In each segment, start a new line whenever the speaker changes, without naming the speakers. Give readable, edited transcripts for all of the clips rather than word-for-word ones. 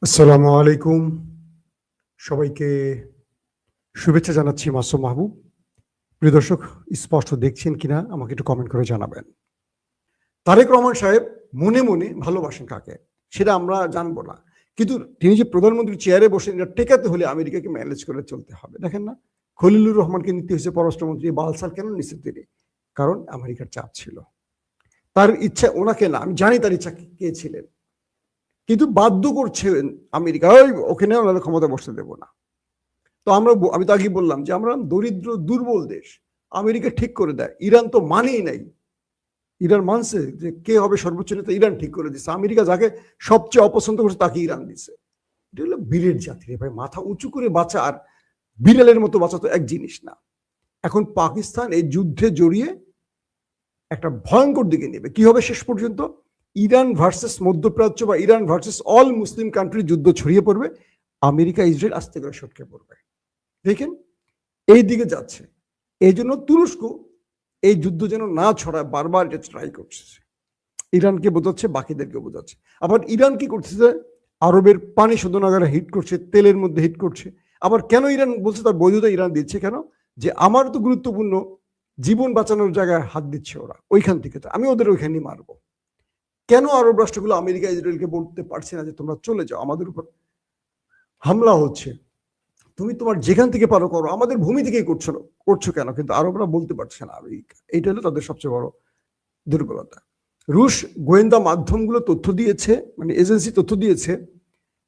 আসসালামু আলাইকুম। সবাইকে শুভেচ্ছা জানাচ্ছি মাসুম মাহবুব। প্রিয় দর্শক, স্পষ্ট দেখছেন কিনা আমাকে একটু কমেন্ট করে জানাবেন। তারেক রহমান সাহেব মনে মনে ভালোবাসেন কাকে সেটা আমরা জানবো না, কিন্তু তিনি যে প্রধানমন্ত্রী চেয়ারে বসেন এটা টেকাতে হলে আমেরিকাকে ম্যানেজ করে চলতে হবে। দেখেন না, খলিলুর রহমানকে নিতে হয়েছে পররাষ্ট্রমন্ত্রী, বালসাল কেন নিচ্ছেন তিনি? কারণ আমেরিকার চাপ ছিল। তার ইচ্ছা ওনাকে না, আমি জানি তার ইচ্ছা কে ছিলেন, কিন্তু বাধ্য করছেন আমেরিকা, ওখানে ওনাদের ক্ষমতা বসতে দেবো না। তো আমি তো আগেই বললাম যে আমরা দরিদ্র দুর্বল দেশ। আমেরিকা ঠিক করে দেয়, ইরান তো মানেই নাই। ইরান মানছে যে কে হবে সর্বোচ্চ নেতা, ইরান ঠিক করে দিচ্ছে। আমেরিকা যাকে সবচেয়ে অপছন্দ করছে তাকে ইরান দিচ্ছে। এটা হলো বীরের জাতি রে ভাই, মাথা উঁচু করে বাঁচা আর বিড়ালের মতো বাঁচা তো এক জিনিস না। এখন পাকিস্তান এই যুদ্ধে জড়িয়ে একটা ভয়ঙ্কর দিকে নেবে। কি হবে শেষ পর্যন্ত? ইরান ভার্সেস মধ্যপ্রাচ্য বা ইরান ভার্সেস অল মুসলিম কান্ট্রি যুদ্ধ ছড়িয়ে পড়বে। আমেরিকা ইসরায়েল আস্তে করে সটকে পড়বে। দেখেন এই দিকে যাচ্ছে। এই জন্য তুরস্ক এই যুদ্ধ যেন না ছড়ায় বারবার এটা ট্রাই করছে, ইরানকে বোঝাচ্ছে, বাকিদেরকে বোঝাচ্ছে। আবার ইরান কি করতেছে? আরবের পানি শোধনাগারে হিট করছে, তেলের মধ্যে হিট করছে। আবার কেন ইরান বলছে তার বৈধতা ইরান দিচ্ছে কেন? যে আমার তো গুরুত্বপূর্ণ জীবন বাঁচানোর জায়গায় হাত দিচ্ছে ওরা, ওইখান থেকে তো আমি ওদের ওইখানেই মারবো। কেন আরব রাষ্ট্রগুলো আমেরিকা ইসরায়েলকে বলতে পারছে না যে তোমরা চলে যাও, আমাদের উপর হামলা হচ্ছে, তুমি তোমার যেখান থেকে পারো করো, আমাদের ভূমি থেকেই করছো কেন? কিন্তু আরবরা বলতে পারছে না। এইটা হলো তাদের সবচেয়ে বড় দুর্বলতা। রুশ গোয়েন্দা মাধ্যমগুলো তথ্য দিয়েছে, মানে এজেন্সি তথ্য দিয়েছে,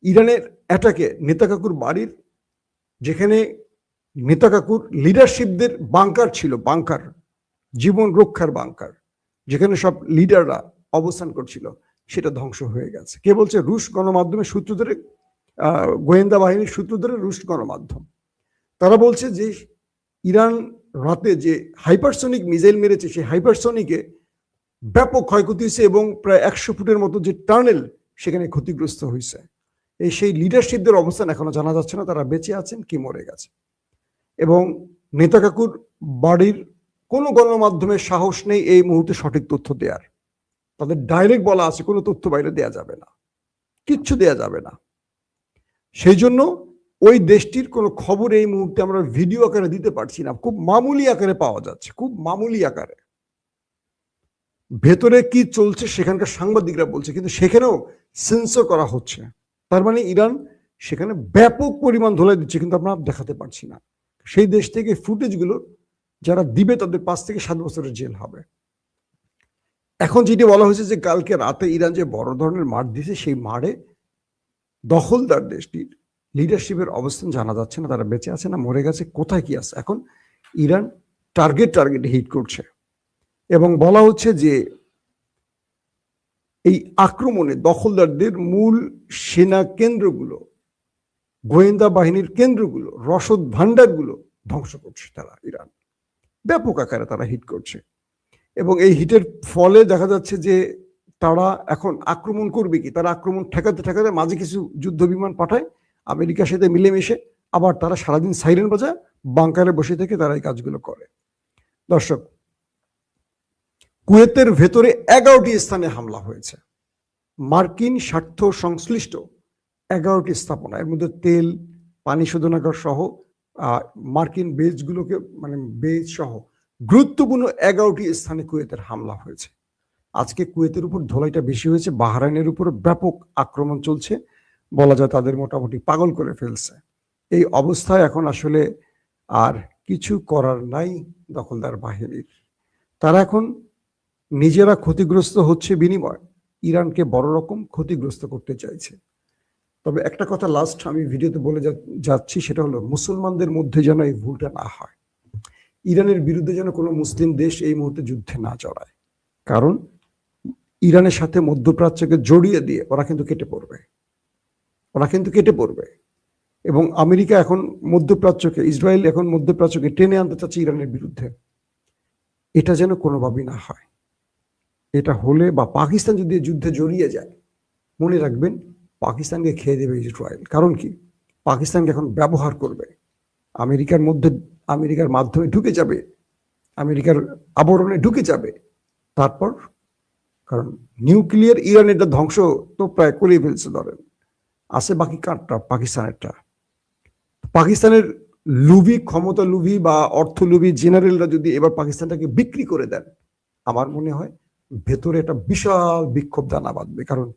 ইরানের অ্যাটাকে নেতা কাকুর বাড়ির, যেখানে নেতা কাকুর লিডারশিপদের বাংকার ছিল, বাংকার, জীবন রক্ষার বাংকার, যেখানে সব লিডাররা অবস্থান করছিল, সেটা ধ্বংস হয়ে গেছে। কে বলছে? রুশ গণমাধ্যমের সূত্র ধরে, গোয়েন্দা বাহিনীর সূত্র ধরে রুশ গণমাধ্যম। তারা বলছে যে ইরান রাতে যে হাইপারসনিক মিসাইল মেরেছে, সেই হাইপারসনিকে ব্যাপক ক্ষয়ক্ষতি হয়েছে এবং প্রায় 100 ফুটের মতো যে টানেল সেখানে ক্ষতিগ্রস্ত হয়েছে। সেই লিডারশিপদের অবস্থান এখনো জানা যাচ্ছে না, তারা বেঁচে আছেন কি মরে গেছে। এবং নেতা কাকুর বাড়ির কোনো গণমাধ্যমের সাহস নেই এই মুহূর্তে সঠিক তথ্য দেওয়ার। তাদের ডাইরেক্ট বলা আছে কোনো তথ্য বাইরে দেয়া যাবে না, কিচ্ছু দেয়া যাবে না। সেই জন্য ওই দেশটির কোনো খবর এই মুহূর্তে আমরা ভিডিও আকারে দিতে পারছি না, খুব মামুলি আকারে পাওয়া যাচ্ছে, খুব মামুলি আকারে। ভেতরে কি চলছে সেখানকার সাংবাদিকরা বলছে, কিন্তু সেখানেও সেন্সর করা হচ্ছে। তার মানে ইরান সেখানে ব্যাপক পরিমাণ ধোলাই দিচ্ছে, কিন্তু আমরা দেখাতে পারছি না। সেই দেশ থেকে ফুটেজগুলো যারা দিবে তাদের 5 থেকে 7 বছরের জেল হবে। এখন যেটি বলা হয়েছে যে কালকে রাতে ইরান যে বড় ধরনের মার দিয়েছে, সেই মারে দখলদার দেশটির লিডারশিপের অবস্থান জানা যাচ্ছে না, তারা বেঁচে আছে না মরে গেছে, কোথায় কি আছে। এখন ইরান টার্গেটে হিট করছে এবং বলা হচ্ছে যে এই আক্রমণে দখলদারদের মূল সেনা কেন্দ্রগুলো, গোয়েন্দা বাহিনীর কেন্দ্রগুলো, রসদ ভান্ডারগুলো ধ্বংস করছে তারা। ইরান ব্যাপক আকারে তারা হিট করছে এবং এই হিটের ফলে দেখা যাচ্ছে যে তারা এখন আক্রমণ করবে কি, তারা আক্রমণ ঠেকাতে ঠেকাতে মাঝে কিছু যুদ্ধ বিমান পাঠায় আমেরিকার সাথে মিলেমিশে, আবার তারা সারাদিন সাইরেন বাজায় বাংকারে বসে থেকে তারা এই কাজগুলো করে। দর্শক, কুয়েতের ভেতরে 11টি স্থানে হামলা হয়েছে, মার্কিন স্বার্থ সংশ্লিষ্ট 11টি স্থাপনা, এর মধ্যে তেল, পানি শোধনাগার সহ মার্কিন বেজগুলোকে, মানে বেজ সহ গুরুত্বপূর্ণ 11টি স্থানে কুয়েতের হামলা হয়েছে। আজকে কুয়েতের উপর ধোলাইটা বেশি হয়েছে, বাহরাইনের উপর ব্যাপক আক্রমণ চলছে, বলা যায় তাদের মোটামুটি পাগল করে ফেলছে। এই অবস্থায় এখন আসলে আর কিছু করার নাই দখলদার বাহিনীর। তারা এখন নিজেরা ক্ষতিগ্রস্ত হচ্ছে, বিনিময় ইরানকে বড় রকম ক্ষতিগ্রস্ত করতে চাইছে। তবে একটা কথা লাস্ট আমি ভিডিওতে বলে যাচ্ছি, সেটা হলো মুসলমানদের মধ্যে যেন এই ভুলটা না হয়, ইরানের বিরুদ্ধে যেন কোনো মুসলিম দেশ এই মুহূর্তে যুদ্ধে না জড়ায়। কারণ ইরানের সাথে মধ্যপ্রাচ্যকে জড়িয়ে দিয়ে ওরা কিন্তু কেটে পড়বে, এবং আমেরিকা এখন মধ্যপ্রাচ্যকে, ইসরায়েল এখন মধ্যপ্রাচ্যকে টেনে আনতে চাচ্ছে ইরানের বিরুদ্ধে। এটা যেন কোনোভাবেই না হয়। এটা হলে, বা পাকিস্তান যদি যুদ্ধে জড়িয়ে যায়, মনে রাখবেন পাকিস্তানকে খেয়ে দেবে ইসরায়েল। কারণ কি, পাকিস্তানকে এখন ব্যবহার করবে, আমেরিকার মাধ্যমে ঢুকে যাবে, আমেরিকার আবরণে ঢুকে যাবে। তারপর, কারণ নিউক্লিয়ার ইরানের ধ্বংস তো প্রায় করেই ফেলছে ধরেন, আছে বাকি কারটা, পাকিস্তানেরটা। পাকিস্তানের লুভি, ক্ষমতা লুভি বা অর্থ লুভি জেনারেলরা যদি এবার পাকিস্তানটাকে বিক্রি করে দেন, আমার মনে হয় ভেতরে একটা বিশাল বিক্ষোভ দানা বাঁধবে। কারণ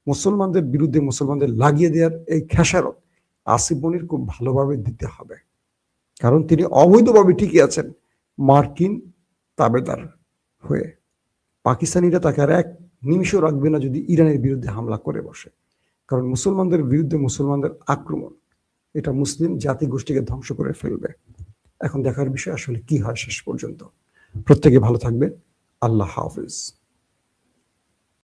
মুসলমানদের বিরুদ্ধে মুসলমানদের লাগিয়ে দেওয়ার এই খেসারত আসিফ মনির খুব ভালোভাবে দিতে হবে। কারণ তিনি অবৈধভাবে টিকে আছেন মার্কিন তাবেদার হয়ে। পাকিস্তানিরা তাকে আর এক নিমিষও রাখবে না যদি ইরানের বিরুদ্ধে হামলা করে বসে। কারণ মুসলমানদের বিরুদ্ধে মুসলমানদের আক্রমণ এটা মুসলিম জাতিগোষ্ঠীকে ধ্বংস করে ফেলবে। এখন দেখার বিষয় আসলে কি হয় শেষ পর্যন্ত। প্রত্যেকে ভালো থাকবে। আল্লাহ হাফিজ।